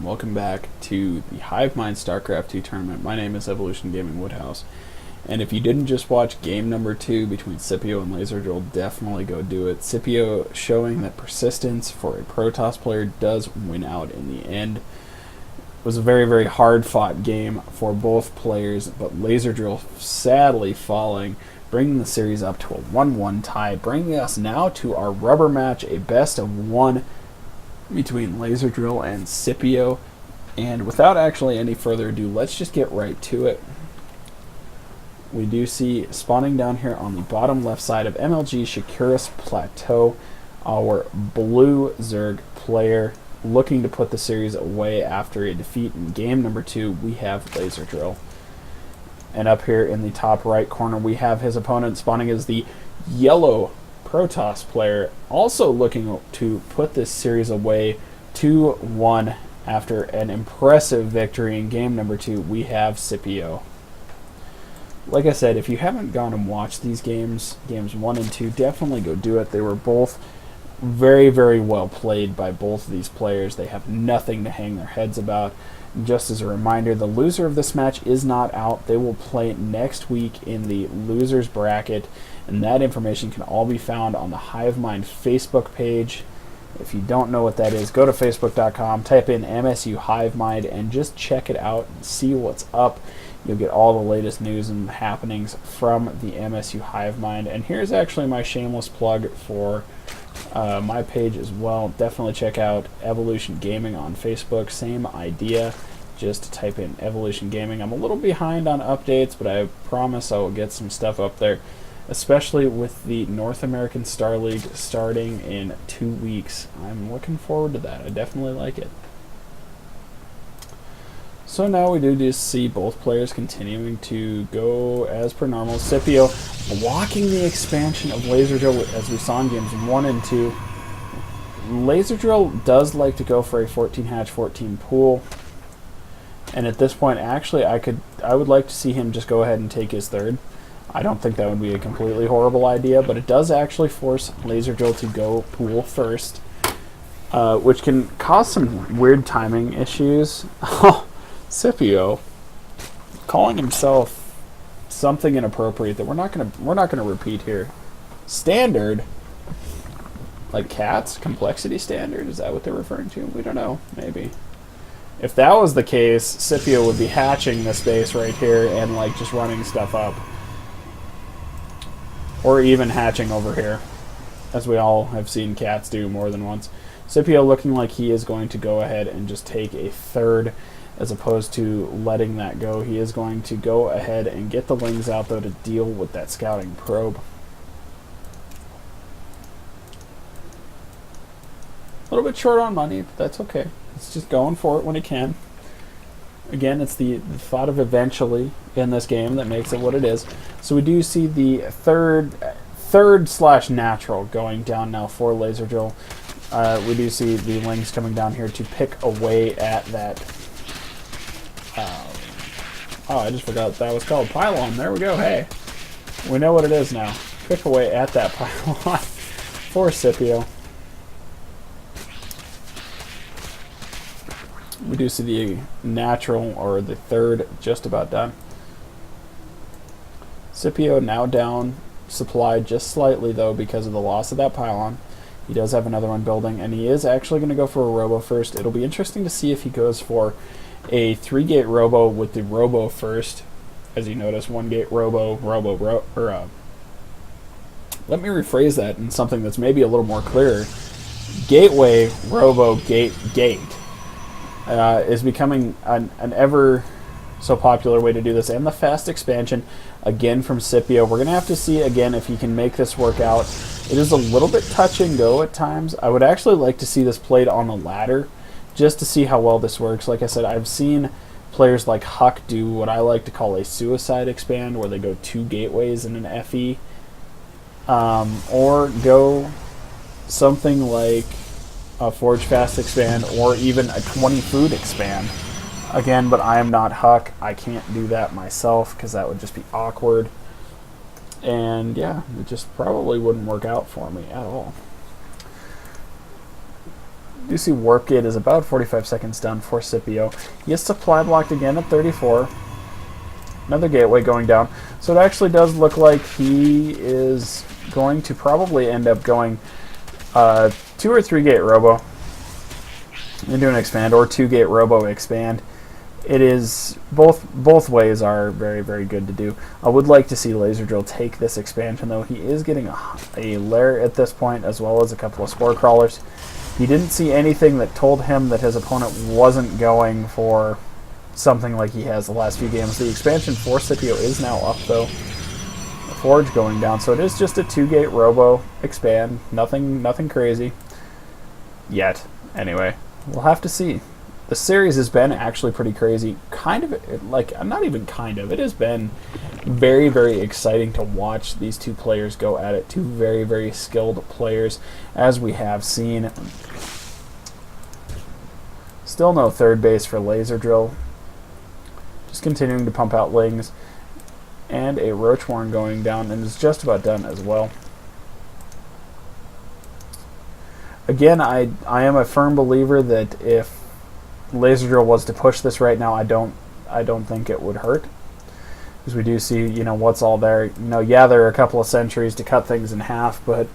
welcome back to the Hivemind StarCraft 2 tournament. My name is Evolution Gaming Woodhouse, and if you didn't just watch game number 2 between Scipio and LaserDrill, definitely go do it. Scipio showing that persistence for a Protoss player does win out in the end. It was a very hard-fought game for both players, but LaserDrill sadly falling, bringing the series up to a 1-1 tie, bringing us now to our rubber match, a best-of-1 between LaserDrill and Scipio. And without actually any further ado, let's just get right to it. We do see spawning down here on the bottom left side of MLG Shakuris Plateau, our blue Zerg player looking to put the series away after a defeat in game number 2. We have LaserDrill. And up here in the top right corner, we have his opponent spawning as the yellow Protoss player, also looking to put this series away 2-1 after an impressive victory in game number 2. We have Scipio. Like I said, if you haven't gone and watched these games 1 and 2, definitely go do it. They were both very well played by both of these players. They have nothing to hang their heads about. Just as a reminder, the loser of this match is not out. They will play next week in the losers bracket, and that information can all be found on the Hivemind Facebook page. If you don't know what that is, go to facebook.com, type in MSU Hivemind, and just check it out and see what's up. You'll get all the latest news and happenings from the MSU Hivemind. And here's actually my shameless plug for my page as well. Definitely check out Evolution Gaming on Facebook. Same idea, just type in Evolution Gaming. I'm a little behind on updates, but I promise I will get some stuff up there, especially with the North American Star League starting in 2 weeks. I'm looking forward to that. I definitely like it. So now we do just see both players continuing to go as per normal. Scipio blocking the expansion of LaserDrill as we saw in games 1 and 2. LaserDrill does like to go for a 14 hatch 14 pool, and at this point actually I would like to see him just go ahead and take his third. I don't think that would be a completely horrible idea, but it does actually force LaserDrill to go pool first, which can cause some weird timing issues. Scipio calling himself something inappropriate that we're not gonna repeat here. Standard, like cats, complexity standard. Is that what they're referring to? We don't know. Maybe. If that was the case, Scipio would be hatching this base right here and like just running stuff up, or even hatching over here, as we all have seen cats do more than once. Scipio looking like he is going to go ahead and just take a third, as opposed to letting that go. He is going to go ahead and get the lings out, though, to deal with that scouting probe. A little bit short on money, but that's okay. It's just going for it when he can. Again, it's the thought of eventually in this game that makes it what it is. So we do see the third slash natural going down now for LaserDrill. We do see the lings coming down here to pick away at that. Oh, I just forgot that was called pylon. There we go. Hey, we know what it is now. Pick away at that pylon for Scipio. We do see the natural, or the third, just about done. Scipio now down supply just slightly, though, because of the loss of that pylon. He does have another one building, and he is actually going to go for a robo first. It'll be interesting to see if he goes for a 3-gate robo with the robo first. As you notice, 1-gate robo, let me rephrase that in something that's maybe a little more clear. Gateway, robo, gate is becoming an ever so popular way to do this, and the fast expansion again from Scipio. We're going to have to see again if he can make this work out. It is a little bit touch and go at times. I would actually like to see this played on a ladder, just to see how well this works. Like I said, I've seen players like Huck do what I like to call a suicide expand, where they go 2 gateways in an FE, or go something like a Forge Fast expand, or even a 20 food expand. Again, but I am not Huck. I can't do that myself because that would just be awkward. And yeah, it just probably wouldn't work out for me at all. You see warp gate is about 45 seconds done for Scipio. He is supply blocked again at 34. Another gateway going down. So it actually does look like he is going to probably end up going 2 or 3 gate robo into an expand, or 2 gate robo expand. It is both ways are very, very good to do. I would like to see LaserDrill take this expansion, though. He is getting a lair at this point, as well as a couple of spore crawlers. He didn't see anything that told him that his opponent wasn't going for something like he has the last few games. The expansion for Scipio is now up, though. The forge going down, so it is just a 2-gate robo expand. Nothing crazy yet. Anyway, we'll have to see. The series has been actually pretty crazy. Kind of, like, not even kind of. It has been very, very exciting to watch these two players go at it. Two very, very skilled players, as we have seen. Still no third base for LaserDrill. Just continuing to pump out lings. And a Roachhorn going down, and is just about done as well. Again, I am a firm believer that if LaserDrill was to push this right now, I don't think it would hurt, because we do see, you know, what's all there. You know, yeah, there are a couple of centuries to cut things in half, but,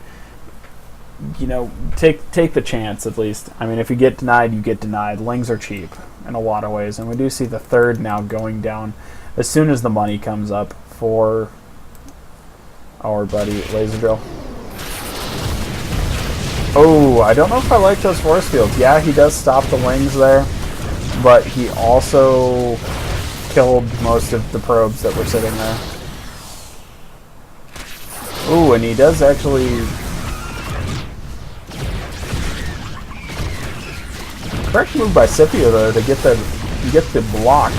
you know, take the chance at least. I mean, if you get denied, you get denied. Lings are cheap in a lot of ways, and we do see the third now going down as soon as the money comes up for our buddy LaserDrill. Oh, I don't know if I like those force fields. Yeah, he does stop the lings there, but he also killed most of the probes that were sitting there. Ooh, and he does actually... Correct move by Scipio, though, to get the block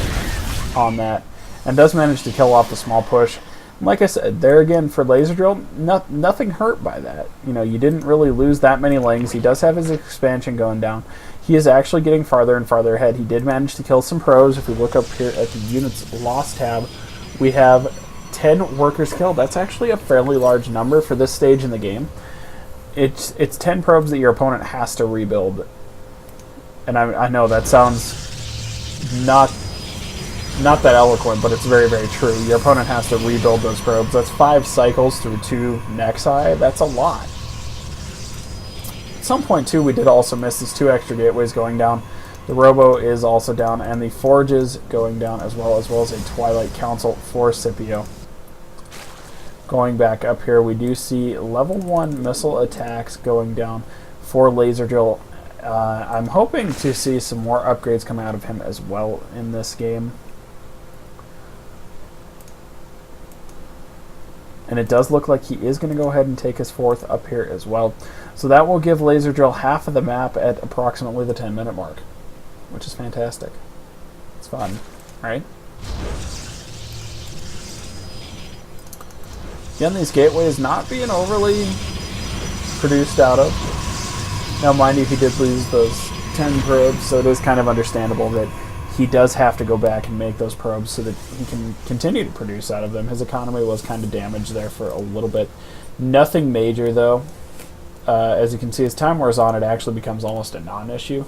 on that, and does manage to kill off the small push. Like I said, there again, for LaserDrill, nothing hurt by that. You know, you didn't really lose that many lings. He does have his expansion going down. He is actually getting farther and farther ahead. He did manage to kill some pros. If we look up here at the units lost tab, we have 10 workers killed. That's actually a fairly large number for this stage in the game. It's 10 probes that your opponent has to rebuild. And I know that sounds not that eloquent, but it's very, very true. Your opponent has to rebuild those probes. That's 5 cycles through 2 Nexi. That's a lot. At some point, too, we did also miss these 2 extra gateways going down. The Robo is also down, and the Forges going down as well as a Twilight Council for Scipio. Going back up here, we do see level 1 missile attacks going down for LaserDrill. I'm hoping to see some more upgrades come out of him as well in this game. And it does look like he is going to go ahead and take his 4th up here as well. So that will give LaserDrill half of the map at approximately the 10-minute mark, which is fantastic. It's fun, right? Again, these gateways not being overly produced out of. Now, mind you, he did lose those 10 probes, so it is kind of understandable that he does have to go back and make those probes so that he can continue to produce out of them. His economy was kind of damaged there for a little bit. Nothing major, though. As you can see, as time wears on, it actually becomes almost a non-issue,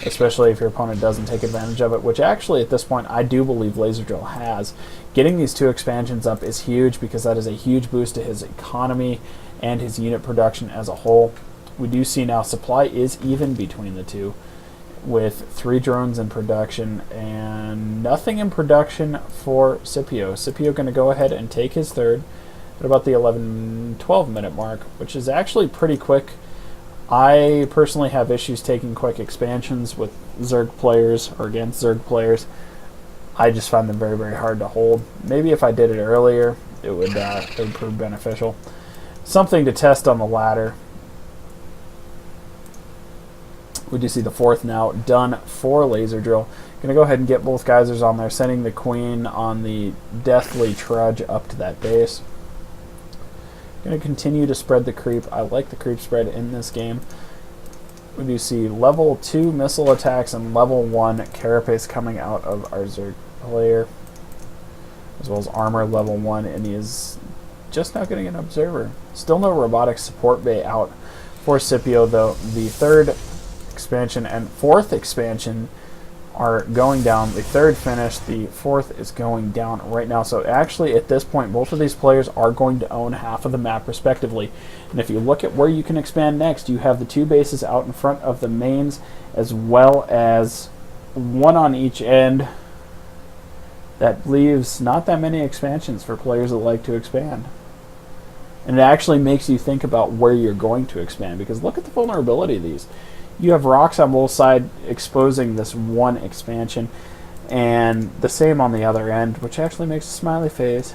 especially if your opponent doesn't take advantage of it, which actually, at this point, I do believe LaserDrill has. Getting these 2 expansions up is huge, because that is a huge boost to his economy and his unit production as a whole. We do see now supply is even between the two, with 3 drones in production and nothing in production for Scipio. Scipio going to go ahead and take his 3rd at about the 11-12 minute mark, which is actually pretty quick. I personally have issues taking quick expansions with Zerg players or against Zerg players. I just find them very, very hard to hold. Maybe if I did it earlier, it would prove beneficial. Something to test on the ladder. We do see the 4th now done for LaserDrill. Going to go ahead and get both geysers on there, sending the Queen on the Deathly Trudge up to that base. Going to continue to spread the creep. I like the creep spread in this game. We do see level 2 missile attacks and level 1 carapace coming out of our Zerg player, as well as armor level 1, and he is just now getting an observer. Still no robotic support bay out for Scipio, though. The 3rd expansion and fourth expansion are going down. The third finished, the fourth is going down right now. So actually at this point, both of these players are going to own half of the map respectively. And if you look at where you can expand next, you have the 2 bases out in front of the mains, as well as 1 on each end. That leaves not that many expansions for players that like to expand. And it actually makes you think about where you're going to expand, because look at the vulnerability of these. You have rocks on both sides exposing this 1 expansion, and the same on the other end, which actually makes a smiley face.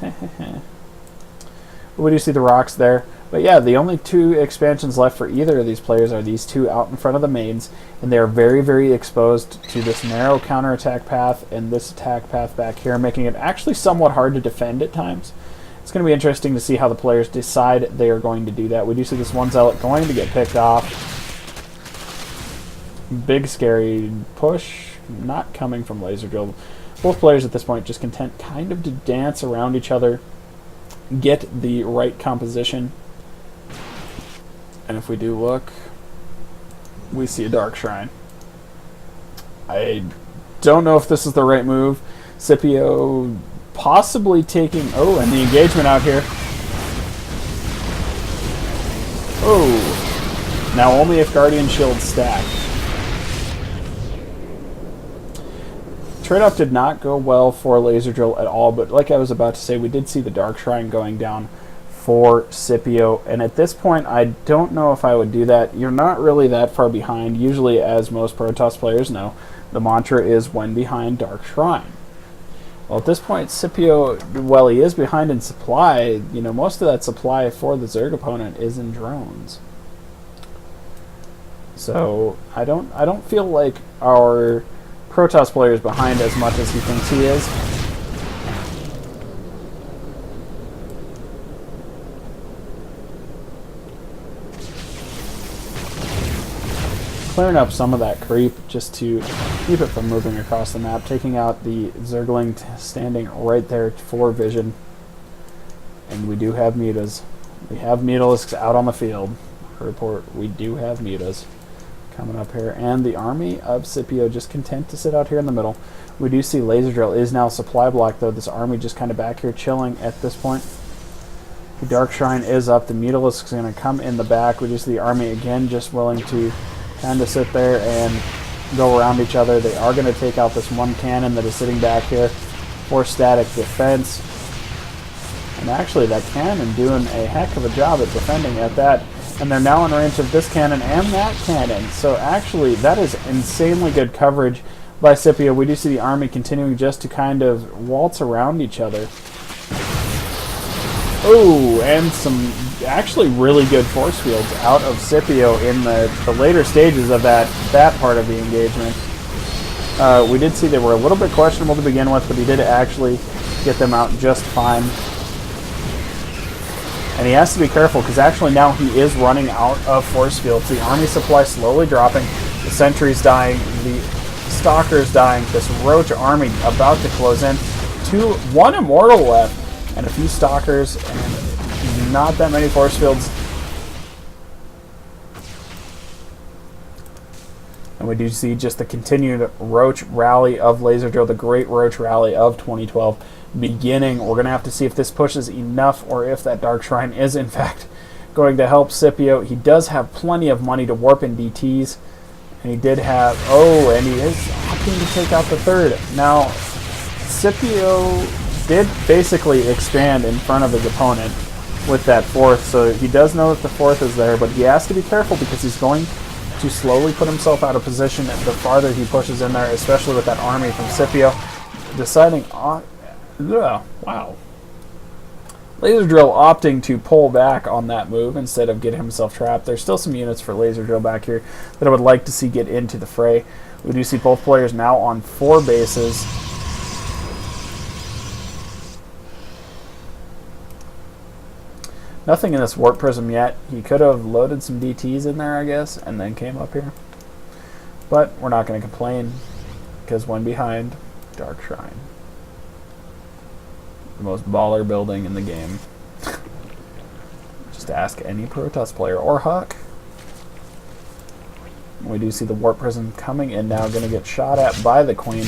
We do see the rocks there. But yeah, the only 2 expansions left for either of these players are these 2 out in front of the mains, and they're very, very exposed to this narrow counterattack path and this attack path back here, making it actually somewhat hard to defend at times. It's going to be interesting to see how the players decide they are going to do that. We do see this 1 zealot going to get picked off. Big scary push, not coming from LaserDrill. Both players at this point just content kind of to dance around each other, get the right composition. And if we do look, we see a Dark Shrine. I don't know if this is the right move. Scipio possibly taking... Oh, and the engagement out here. Oh. Now only if Guardian Shield's stacked. Trade-off did not go well for LaserDrill at all, but like I was about to say, we did see the Dark Shrine going down for Scipio, and at this point I don't know if I would do that. You're not really that far behind. Usually, as most Protoss players know, the mantra is when behind Dark Shrine. Well, at this point, Scipio, while he is behind in supply, you know, most of that supply for the Zerg opponent is in drones. So I don't feel like our Protoss player is behind as much as he thinks he is. Clearing up some of that creep just to keep it from moving across the map, taking out the Zergling standing right there for vision. And we do have mutas. We have mutalisks out on the field. Report, we do have mutas coming up here, and the army of Scipio just content to sit out here in the middle. We do see LaserDrill is now supply block, though. This army just kind of back here chilling at this point. The Dark Shrine is up. The Mutalisk is going to come in the back. We just see the army again just willing to kind of sit there and go around each other. They are going to take out this 1 cannon that is sitting back here for static defense. And actually that cannon doing a heck of a job at defending at that. And they're now in range of this cannon and that cannon. So actually, that is insanely good coverage by Scipio. We do see the army continuing just to kind of waltz around each other. Oh, and some actually really good force fields out of Scipio in the later stages of that part of the engagement. We did see they were a little bit questionable to begin with, but he did actually get them out just fine. And he has to be careful, because actually now he is running out of force fields. The army supply slowly dropping, the sentries dying, the stalkers dying, this roach army about to close in. 1 immortal left, and a few stalkers, and not that many force fields. And we do see just the continued roach rally of LaserDrill, the great roach rally of 2012. Beginning. We're going to have to see if this pushes enough, or if that Dark Shrine is in fact going to help Scipio. He does have plenty of money to warp in DTs, and he did have... Oh, and he is opting to take out the 3rd. Now, Scipio did basically expand in front of his opponent with that 4th, so he does know that the 4th is there, but he has to be careful, because he's going to slowly put himself out of position the farther he pushes in there, especially with that army from Scipio. Deciding on... Wow. LaserDrill opting to pull back on that move instead of getting himself trapped. There's still some units for LaserDrill back here that I would like to see get into the fray. We do see both players now on 4 bases. Nothing in this warp prism yet. He could have loaded some DTs in there, I guess, and then came up here. But we're not going to complain, because when behind, Dark Shrine. The most baller building in the game. Just ask any Protoss player, or Huck. We do see the Warp Prism coming in now, going to get shot at by the Queen.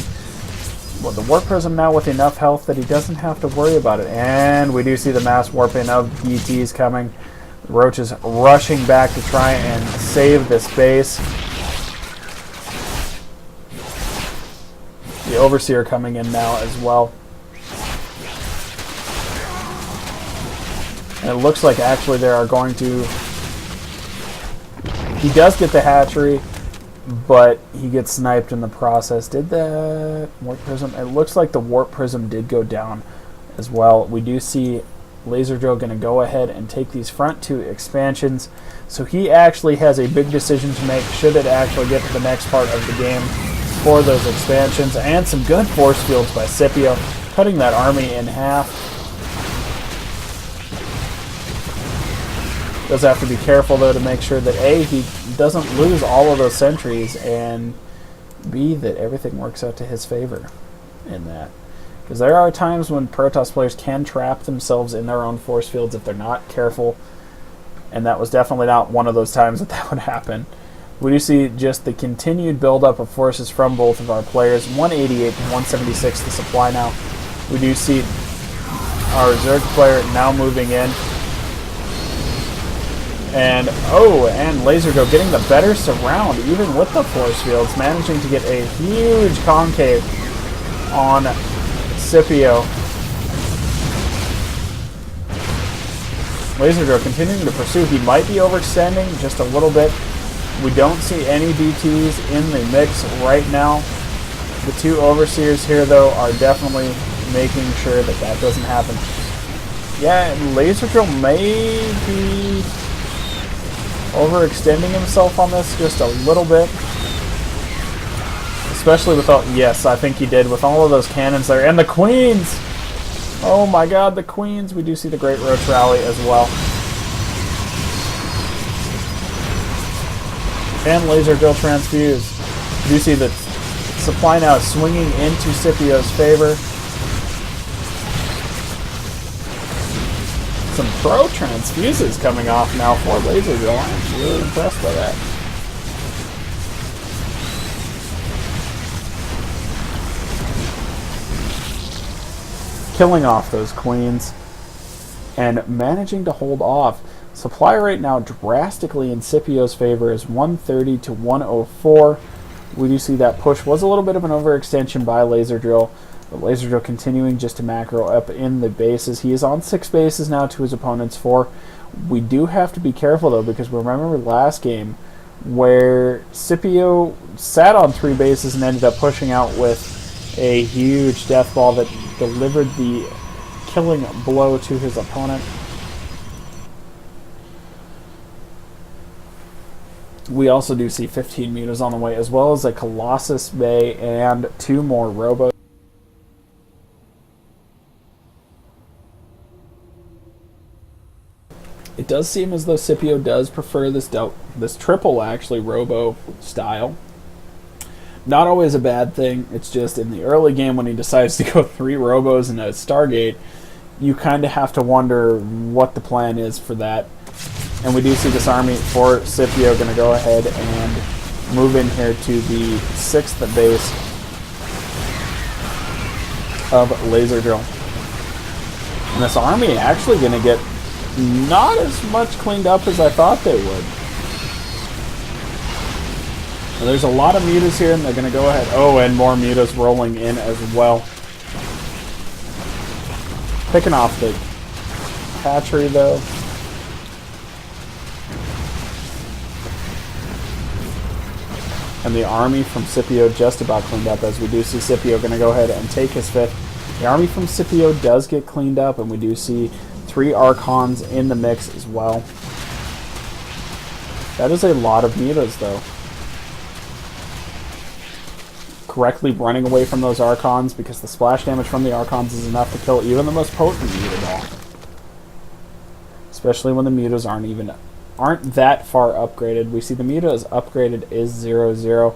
Well, the Warp Prism now with enough health that he doesn't have to worry about it. And we do see the mass warping of DTs coming. The Roach is rushing back to try and save this base. The Overseer coming in now as well. And it looks like actually they are going to... He does get the hatchery, but he gets sniped in the process. Did the Warp Prism... It looks like the Warp Prism did go down as well. We do see LaserDrill going to go ahead and take these front 2 expansions. So he actually has a big decision to make should it actually get to the next part of the game for those expansions. And some good force fields by Scipio, cutting that army in half. Does have to be careful, though, to make sure that A, he doesn't lose all of those sentries, and B, that everything works out to his favor in that. Because there are times when Protoss players can trap themselves in their own force fields if they're not careful, and that was definitely not one of those times that would happen. We do see just the continued buildup of forces from both of our players. 188 to 176 the supply now. We do see our Zerg player now moving in. And LaserDrill getting the better surround, even with the force fields, managing to get a huge concave on Scipio. LaserDrill continuing to pursue. He might be overextending just a little bit. We don't see any DTs in the mix right now. The 2 Overseers here, though, are definitely making sure that that doesn't happen. Yeah, LaserDrill may be overextending himself on this just a little bit. Especially with all... Yes, I think he did, with all of those cannons there. And the Queens! Oh my god, the Queens! We do see the Great Roach Rally as well. And LaserDrill transfuse. We do see that supply now is swinging into Scipio's favor. Some pro transfuses coming off now for LaserDrill. I'm really impressed by that. Killing off those Queens and managing to hold off. Supply right now drastically in Scipio's favor is 130 to 104. We do see that push was a little bit of an overextension by LaserDrill. But LaserDrill continuing just to macro up in the bases. He is on 6 bases now to his opponent's 4. We do have to be careful, though, because remember last game where Scipio sat on 3 bases and ended up pushing out with a huge death ball that delivered the killing blow to his opponent. We also do see 15 mutas on the way, as well as a Colossus Bay and 2 more Robos. It does seem as though Scipio does prefer this triple, actually, Robo style. Not always a bad thing. It's just in the early game when he decides to go 3 Robos and a Stargate, you kind of have to wonder what the plan is for that. And we do see this army for Scipio going to go ahead and move in here to the 6th base of LaserDrill. And this army actually going to get not as much cleaned up as I thought they would. Well, there's a lot of mutas here, and they're going to go ahead. Oh, and more mutas rolling in as well. Picking off the hatchery, though. And the army from Scipio just about cleaned up, as we do see Scipio going to go ahead and take his 5th. The army from Scipio does get cleaned up, and we do see 3 Archons in the mix as well. That is a lot of mutas, though. Correctly running away from those Archons, because the splash damage from the Archons is enough to kill even the most potent muta ball. Especially when the mutas aren't that far upgraded. We see the mutas upgraded is 0-0,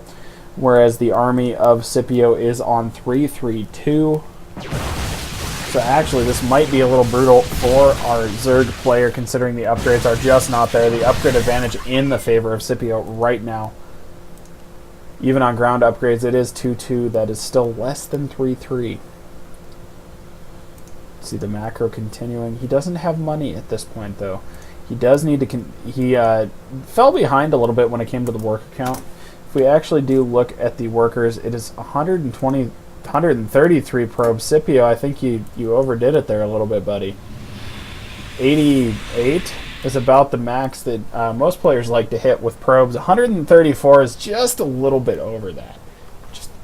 whereas the army of Scipio is on 3-3-2. So actually, this might be a little brutal for our Zerg player, considering the upgrades are just not there. The upgrade advantage in the favor of Scipio right now. Even on ground upgrades, it is 2-2. That is still less than 3-3. See the macro continuing. He doesn't have money at this point, though. He does need to... he fell behind a little bit when it came to the worker count. If we actually do look at the workers, it is 133 probes. Scipio, I think you overdid it there a little bit, buddy. 88 is about the max that most players like to hit with probes. 134 is just a little bit over that.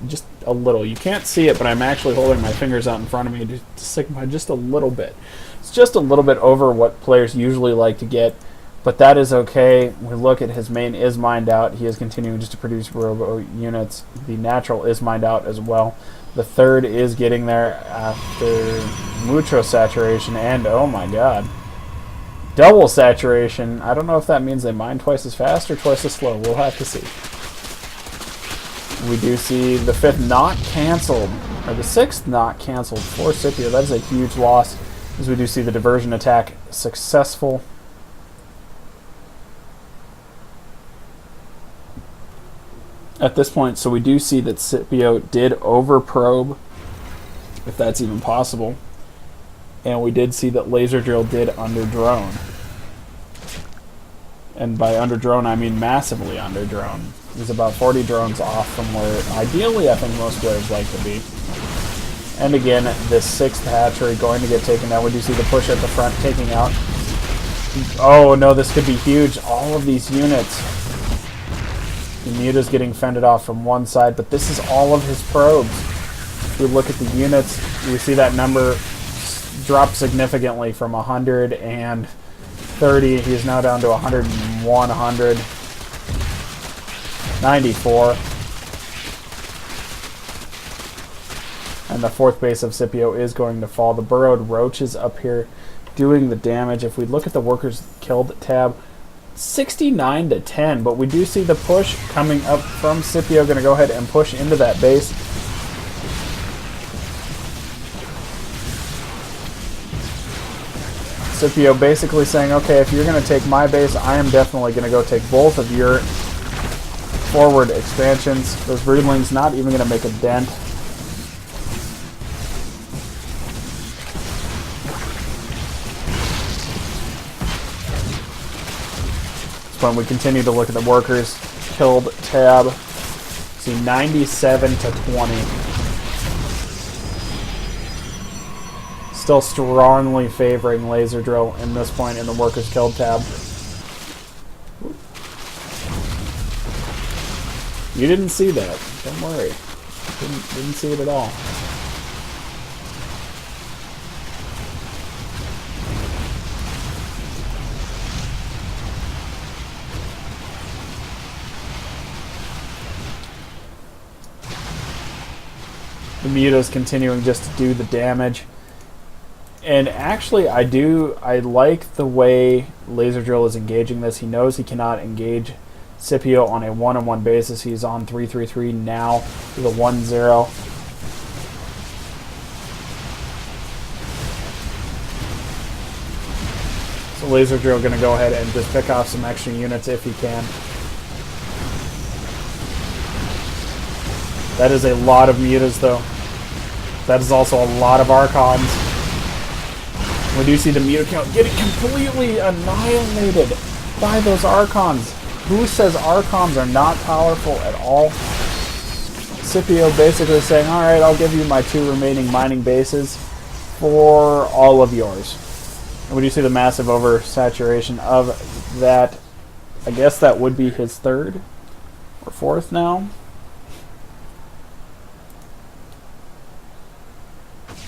Just a little. You can't see it, but I'm actually holding my fingers out in front of me to signify just a little bit. It's just a little bit over what players usually like to get, but that is okay. We look at his main is mined out. He is continuing just to produce robo units. The natural is mined out as well. The third is getting there after mucho saturation, and oh my god, double saturation. I don't know if that means they mine twice as fast or twice as slow. We'll have to see. We do see the fifth not canceled, or the sixth not canceled for Scipio. That is a huge loss, as we do see the diversion attack successful. At this point, so we do see that Scipio did overprobe, if that's even possible. And we did see that LaserDrill did under-drone. And by under-drone, I mean massively under-drone. He's about 40 drones off from where, ideally, I think most players like to be. And again, this sixth hatchery going to get taken down. We do see the push at the front taking out. Oh no, this could be huge. All of these units. The muta's getting fended off from one side, but this is all of his probes. If we look at the units, we see that number drop significantly from 130. He's now down to 101, 100, 94. And the fourth base of Scipio is going to fall. The burrowed roaches up here doing the damage. If we look at the workers killed tab, 69 to 10, but we do see the push coming up from Scipio. Going to go ahead and push into that base. Scipio basically saying, okay, if you're going to take my base, I am definitely going to go take both of your forward expansions. Those broodlings not even going to make a dent. When we continue to look at the workers killed tab, see 97 to 20. Still strongly favoring LaserDrill in this point in the workers killed tab. You didn't see that. Don't worry. Didn't see it at all. The muta's continuing just to do the damage. And actually, I like the way LaserDrill is engaging this. He knows he cannot engage Scipio on a one-on-one basis. He's on 3-3-3 now with a 1-0. So LaserDrill going to go ahead and just pick off some extra units if he can. That is a lot of mutas, though. That is also a lot of Archons. We do see the muta count getting completely annihilated by those Archons. Who says Archons are not powerful at all? Scipio basically saying, alright, I'll give you my 2 remaining mining bases for all of yours. And we do see the massive oversaturation of that. I guess that would be his 3rd or 4th now.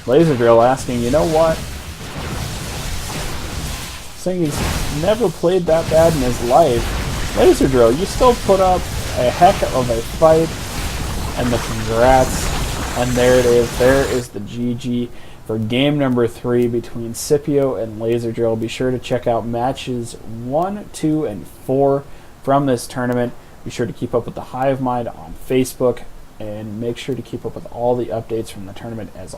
LaserDrill asking, you know what? Saying he's never played that bad in his life. LaserDrill, you still put up a heck of a fight. And the congrats. And there it is. There is the GG for game number 3 between Scipio and LaserDrill. Be sure to check out matches 1, 2, and 4 from this tournament. Be sure to keep up with the Hivemind on Facebook. And make sure to keep up with all the updates from the tournament as a whole.